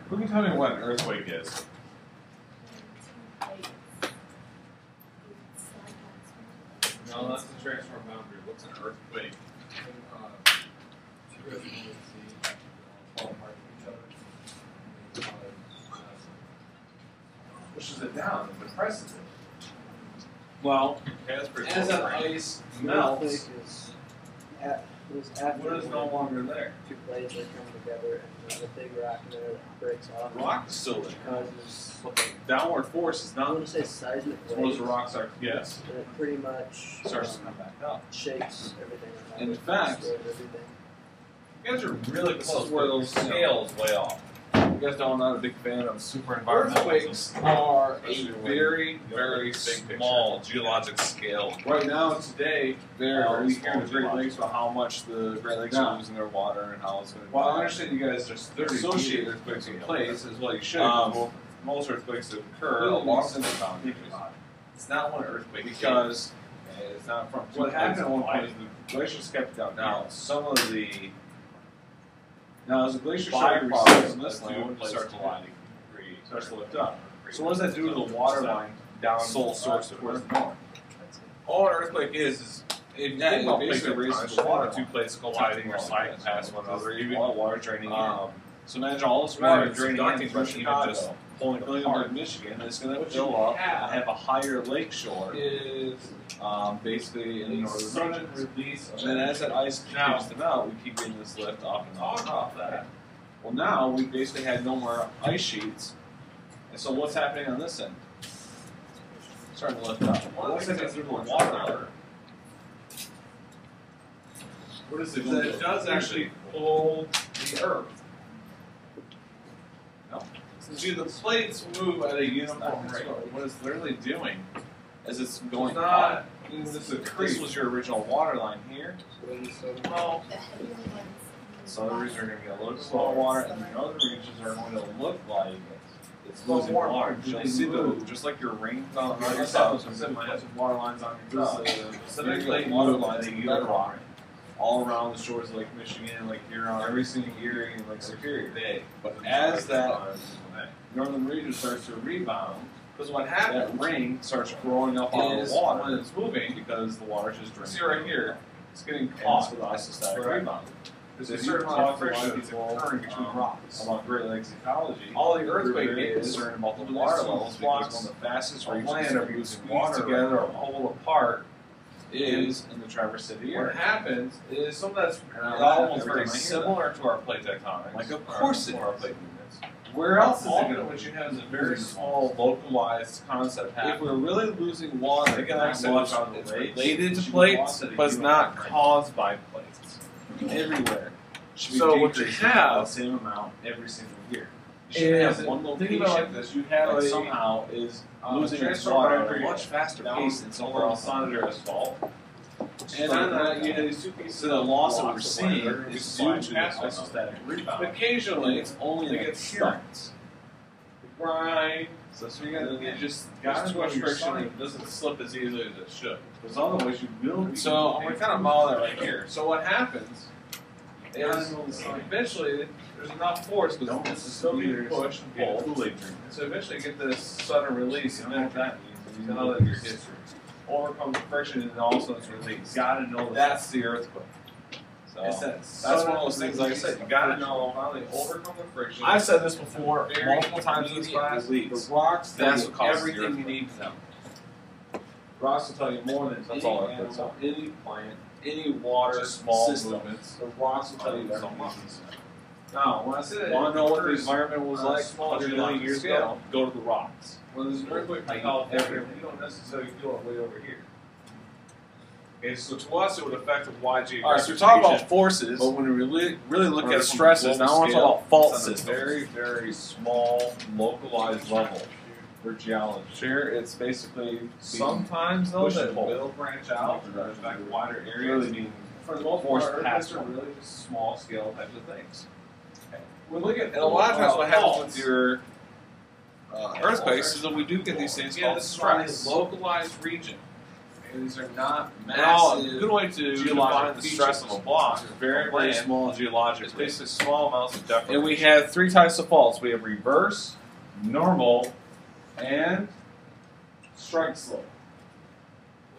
Who can tell me what an earthquake is? No, that's the transform boundary. What's an earthquake? Pushes it down and depresses it. Well, as that ice melts, what is no longer there? Two plates are coming together, and there's a big rock there that breaks off. The rock is still there. Causes, downward force is not. I want to say seismic waves. Those rocks are, yes. And it pretty much Starts to come back up. shakes everything. In fact, everything. You guys are really close where those scales way off. You guys know I'm not a big fan of super environmental. Earthquakes are a very, very small geologic scale. Right now, today, we hear the Great Lakes about how much the Great Lakes are losing their water and how it's going to. Well, I understand you guys just associate earthquakes in place is what you should. Most earthquakes that occur along the boundaries. It's not one earthquake because it's not from. What happened at one point is the glaciers kept down. Now, some of the as the glacier started receding, this land starts to lift up. So what does that do to the water line down sole source towards the north? All an earthquake is it basically raises the water. Two plates colliding or sliding past one another, even water draining in. So imagine all this water draining in from Chicago, just pulling apart Michigan. It's going to fill up and have a higher lake shore. Basically in the northern region. And then as that ice continues to melt, we keep getting this lift up and up and up. Well, now we basically had no more ice sheets. And so what's happening on this end? It's starting to lift up. Well, what's happening through the water ladder? What is it? It does actually pull the earth. No. See, the plates move at a uniform rate. What it's literally doing as it's going up. This was your original water line here. Well, some of the regions are going to get a little bit more water, and the other regions are going to look like it's losing water. You'll see those, just like your rains on your south, some water lines on your south. Specifically, water lines in bedrock all around the shores of Lake Michigan, Lake Huron, every single Erie, and Lake Superior. But as that northern region starts to rebound, because what happens, that ring starts growing up out of the water when it's moving because the water's just draining. See right here, it's getting caught with the isostatic rebound. There's a certain amount of friction that's occurring between rocks. About Great Lakes ecology, all the earthquake is concerned about the water levels because one of the fastest regions of using water together or pull apart is in the Traverse City area. What happens is some of that's almost very similar to our plate tectonics. Like, of course it is. Where else is it going to? What you have is a very small, localized concept happening. If we're really losing water, again, like I said, it's related to plates, but it's not caused by plates. Everywhere. So what you have the same amount every single year. You should have one location that you have somehow is losing its water at a much faster pace than somewhere else under asphalt. And then you have these two pieces of the loss that we're seeing is due to this isostatic rebound. Occasionally, it's only to get stuck. Grind. So you just got too much friction and it doesn't slip as easily as it should. Because otherwise you will be. So I'm going to kind of model that right here. So what happens is eventually there's enough force because this is still being pushed and pulled. So eventually you get this sudden release, and then that means you know that your history. Overcome the friction and also it's released. You gotta know that's the earthquake. So that's one of those things, like I said, you gotta know how they overcome the friction. I've said this before multiple times in this class. The rocks, that's what causes everything you need to know. Rocks will tell you more than any animal, any plant, any water system. Movements. The rocks will tell you so much. Now, when I say that, want to know what the environment was like 100 million years ago? Go to the rocks. When there's an earthquake in California, you don't necessarily feel it way over here. Okay, so to us, it would affect a wide geographic. All right, so we talk about forces, but when we really look at stresses, now we're talking about fault systems. Very, very small, localized level for geology. Sure, it's basically sometimes though that will branch out and affect wider areas. For the most part, earthquakes are really just small scale types of things. Okay. We look at, and a lot of times what happens with your earthquakes is that we do get these things called stress. Localized region. And these are not Now, massive. a good way to define the stress of a block is very, very small It's geologically. basically small amounts of deformation. And we have three types of faults. We have reverse, normal, and strike slope.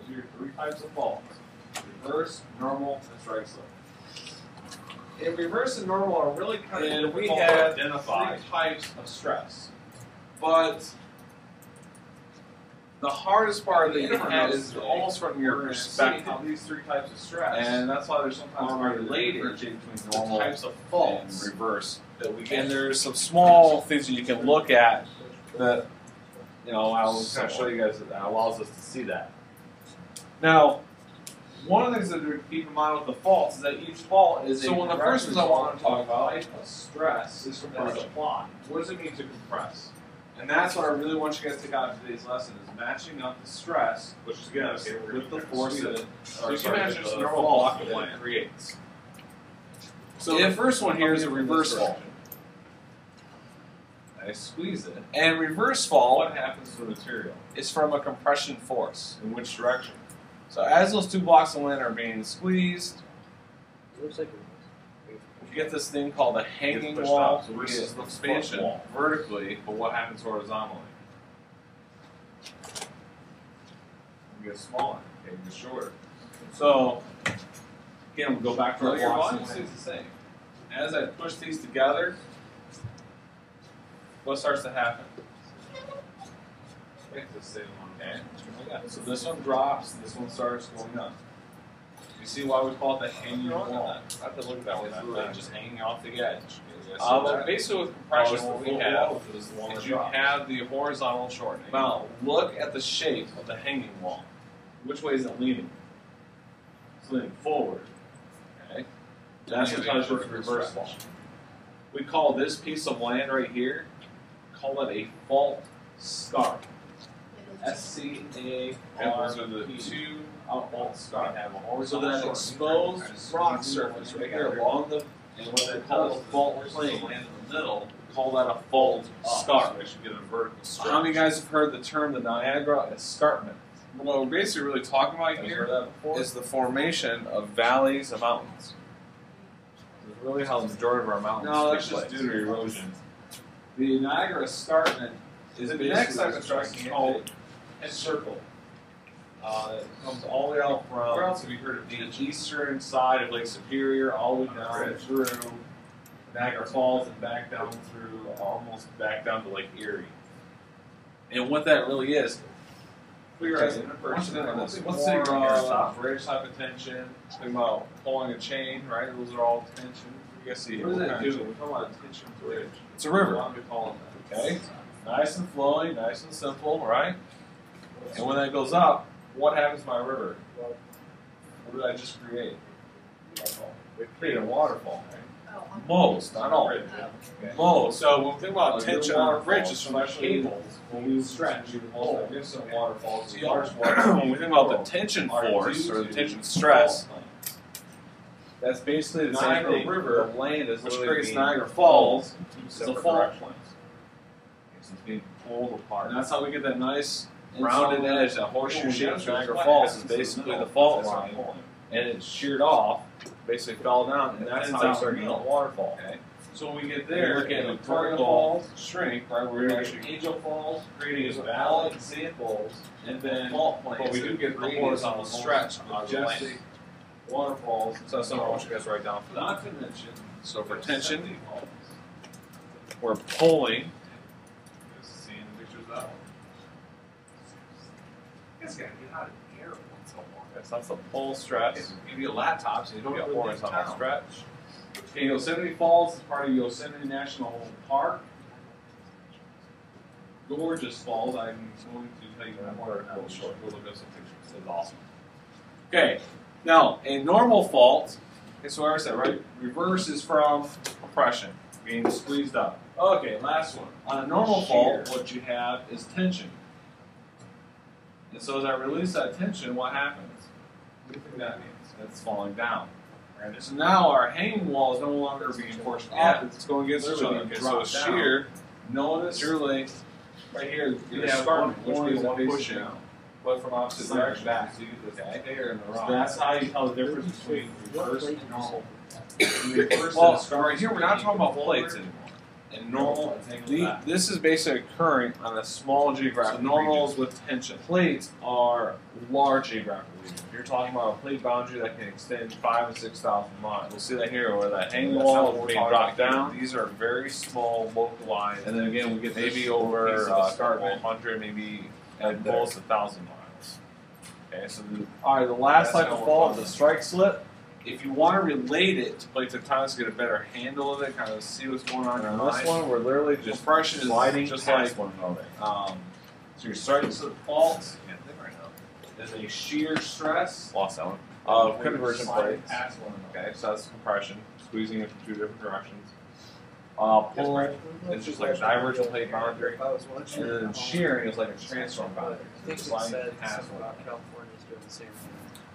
Those are your three types of faults. Reverse, normal, and strike slope. And reverse and normal are really kind of And we difficult have to identify three types of stress. But the hardest part that you have is almost from your perspective. These three types of stress And that's why there's sometimes hard to related differentiate between the normal types of and faults reverse. that we get. And there's some small things that you can look at that, you know, I'll kind of show you guys that allows us to see that. Now, one of the things that we keep in mind with the faults is that each fault is So one of the first things I want to talk about is stress is that's compression. applied. What does it mean to compress? And that's what I really want you guys to take out of today's lesson is matching up the stress, Which is again, okay, with the force that it, So you can imagine just a the normal fault block that of it land creates. So the if first one here is a reverse direction. fault. I squeeze it. And reverse fault What happens to the material? is from a compression force. In which direction? So as those two blocks of land are being squeezed, It looks like you get this thing called a hanging pushed wall. up. So which this is is the expansion foot wall. vertically, but what happens horizontally? You get smaller. Okay, it gets shorter. So again, we'll go back to So our your blocks. volume of stays land. the same. As I push these together, what starts to happen? It's the same one. Okay. So this one drops, this one starts going up. You see why we call it the hanging wall? I have to look at that one. It's really just hanging off the edge. But basically with compression, what we have is the one that is you drops. have the horizontal shortening. Now, look at the shape of the hanging wall. Which way is it leaning? It's leaning forward. Okay? That's Yeah, because the it's inverted reverse stretch. fault. We call this piece of land right here, call it a fault scarp. S-C-A-R-P. Those are the two fault scarp. have a So horizontal that shortening. exposed rock surface right here along the, and what they call the fault plane land in the middle. call that a fault scarp. So we should get a vertical stretch. How many guys have heard the term the Niagara escarpment? What we're basically really talking about Have you here heard that before? is the formation of valleys of mountains. It's really how the majority of our mountains No, take that's just place. due to erosion. The Niagara escarpment is The basically next type of this stress is called a circle. It comes all the way out Where from else have you heard of the these? eastern side of Lake Superior all the way down through Niagara Falls and back down through, almost back down to Lake Erie. And what that really is, Figure out in a person. what's the bridge type of tension? Think about pulling a chain, right? Those are all tension. You guys see What does what that kind do? of We're tension? talking about a tension bridge. It's a river. Why do we call it that? Okay, nice and flowing, nice and simple, right? And when that goes up, what happens to my river? What did I just create? We created a waterfall. Most, not all. Okay. Most. So when we think about Good tension on a bridge, waterfalls, it's from the especially cables. when we stretch, The oh, most magnificent waterfalls. See, The large when we think about the tension are force due or the to tension stress, fault lines. that's basically the Niagara same thing. River, the land is which literally creates being Niagara pulled. Falls, It's separate a fault directions. line. It's being pulled apart. And And that's how we get that nice rounded rounded edge, that horseshoe shape of Niagara Falls is basically the fault line, and it's sheared off, basically fell down, and that's how you start getting a waterfall. Okay. So when we get There, there, we're getting and a vertical vertical falls shrink, right? We're We're actually actually angel falls, creating These a are valley all examples, and then then fault planes. but we do get the creating horizontal some stretch out of the land. majestic waterfalls. So that's something I want you guys to write down for that. Not to mention, So for tension, we're pulling. seeing pictures of that one. You guys gotta get out of here once in a while. That's the pull stress. Give you a laptop so you don't Be a go to horizontal town. stretch. Okay, Yosemite Falls is part of Yosemite National Park. Gorgeous falls. I'm going to tell you more in a little short. We'll look at some pictures. It's awesome. Okay, now a normal fault. Okay, so I said right. Reverse is from compression, being squeezed up. Okay, last one. On a normal fault, what you have is tension. And so as I release that tension, what happens? What do you think that means? It's falling down. Right? So now our hanging wall is no longer being forced up, it's going against each other. Okay, so Drop it's down. shear. Notice Surely, right here, you you have have one one pulling point and one pushing. pushing. but from opposite directions. back. So you get Okay. this tear in the So rock. that's how you tell the difference between reverse and normal. Well, right here we're not talking about plates anymore. And normal, this is basically occurring on a small geographic region. So normals with tension. Plates are large geographic regions. You're talking about a plate boundary that can extend 5,000 to 6,000 miles. We'll see that here where that hanging wall is being dropped down. These are very small, localized. And then again, we get maybe over 100, maybe at most 1,000 miles. Okay, so the last type of fault is a strike slip. If you want to relate it to plate tectonics to get a better handle of it, kind of see what's going on in this one, we're literally just compression is sliding just like one another. So your strike slip fault is a shear stress. Lost that one. Of conversion plates. Okay, so that's compression, squeezing it from two different directions. Pull is just like a divergent plate boundary, and then shearing is like a transform boundary. I think it said something about California's doing the same thing.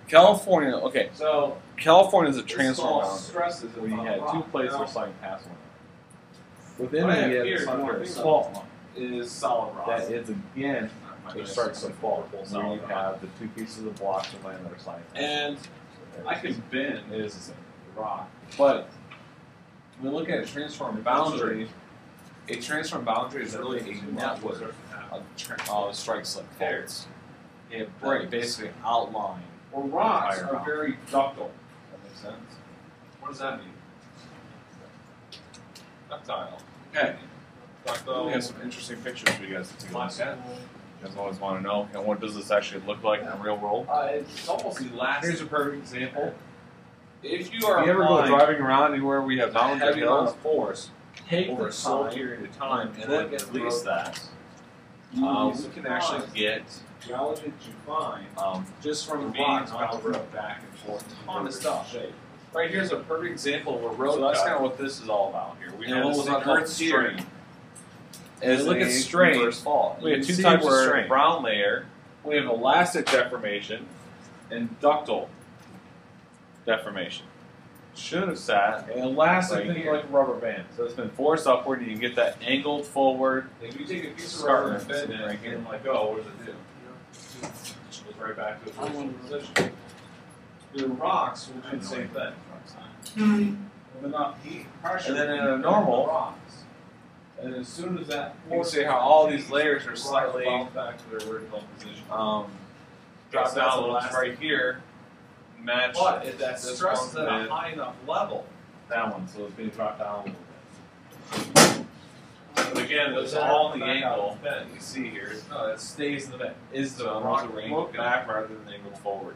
California, okay. So California is a transform boundary. stresses Where you had two plates that are sliding past one another. Within What I have the here, under fault line is solid rock. that is again a strike slip fault where you have the two pieces of blocks of land that are sliding. And I can bend It is the same. rock. But when we look at a transform boundary is really a network of strike slip faults. It basically outline. Well, rocks Entire are rock. very ductile. That makes sense. What does that mean? Ductile. Okay. We have some interesting pictures for you guys to take a look Like at. that. You guys always want to know, what does this actually look like in the real world? It's almost elastic. Here's a perfect example. If you If are you ever go applying driving around anywhere we have mountains or heavy amount hills, of force, take over the a slow time period of time and and then look at release the that. road, We can actually get geology that you find just from being rocks on the road back and forth, a ton of stuff. Shape. Right here's a perfect example of a road. So that's cut. kind of what this is all about here. We And have what this was thing on called Earth here strain. As Look a at strain. reverse fault. We have You two can types see of where strain. Brown layer. We have elastic deformation and ductile deformation. Should have sat elastic right thing here. like a rubber band. So it's been forced upward, and you can get that angled forward. If you take a piece of Start rubber and bend right it right here. and let go, what does it do? It goes right back to its original position. The rocks will do the same thing. With enough heat, pressure, And then in a you normal- the rocks. And as soon as that You can see how all these layers are slightly bounce back to their original position. drop That's down a little elastic. right here. Match But if that this stress one is at a with high enough level, that one, so it's being dropped down a little bit. But again, it's all in the angle that you see here. no, it stays in the bed. Is the So rock rock angled broken. back rather than angled forward.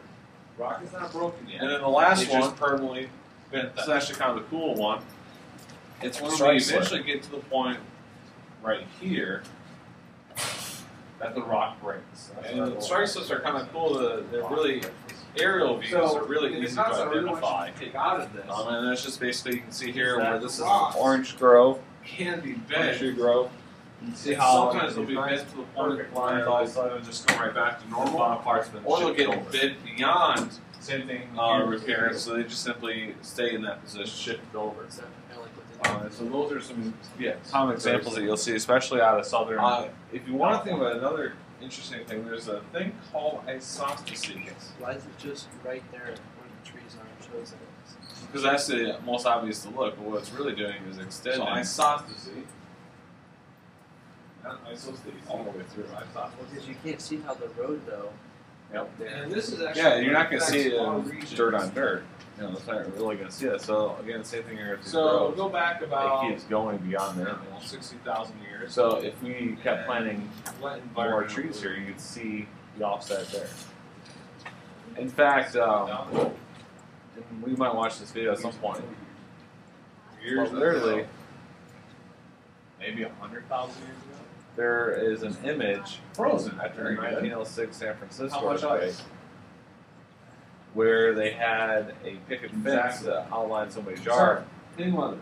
Rock is not broken yet. And then the last It one, just permanently bent this is that. actually kind of the cool one. It's when we Strike slip. eventually get to the point right here that the rock breaks. And strike slips are kind of cool. They're really aerial views are really the easy to concept I really want identify. you to take out of this And that's just basically you can see here that where this is rocks Orange Grove, can be Orange bent. Tree Grove. You can see And how sometimes they'll be nice bent to the point perfect where lines all of a the sudden just come right back to normal. bottom part's been Or they'll shifted get over. bent beyond Same thing. repairs, so they just simply stay in that position, shifted over. Is that kind of like what they do? So those are some common examples that you'll see, especially out of southern. If you want to think about another interesting thing, there's a thing called isostasy. Why is it just right there where the trees are? It shows that it's. Because that's the most obvious to look, but what it's really doing is extending. So isostasy. Not isostasy. all the way through. Well, because you can't see how the road though. Yep. And this is actually. Yeah, you're not going to see affects it all dirt on regions. dirt. You know, it's not really going to see that. So again, same thing here. With the So road. go back about It keeps going beyond there. 60,000 years. So if we kept planting Wet more environment. trees here, you could see the offset there. In fact, and we might watch this video at some point. Years But literally, ago, maybe 100,000 years ago. there is an image Frozen. after the Very good. 1906 San Francisco How much earthquake ice? where they had a picket fence Exactly. that outlined somebody's yard, Thing was,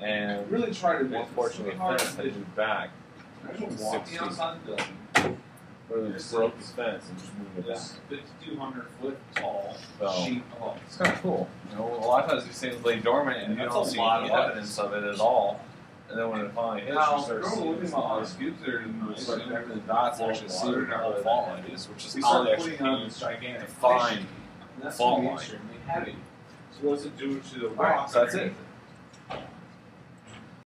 and really try to make unfortunately, a fence had moved back. Imagine walking 60. outside the building. Where they just broke this fence and just moved it back. This 5,200 foot tall So, sheet of ice. it's kind of cool. You know, a lot of times these things lay dormant and you That's don't a see lot any of ice. evidence of it at all. And then when it finally hits, Now, you start normally seeing looking these at all odds. these cubes there, It's like connecting the dots actually see where the whole fault line is, which is we how start they actually putting on can this gigantic define and that's fault gonna be line. extremely heavy. So what's it do to the Alright, rock? so that's it.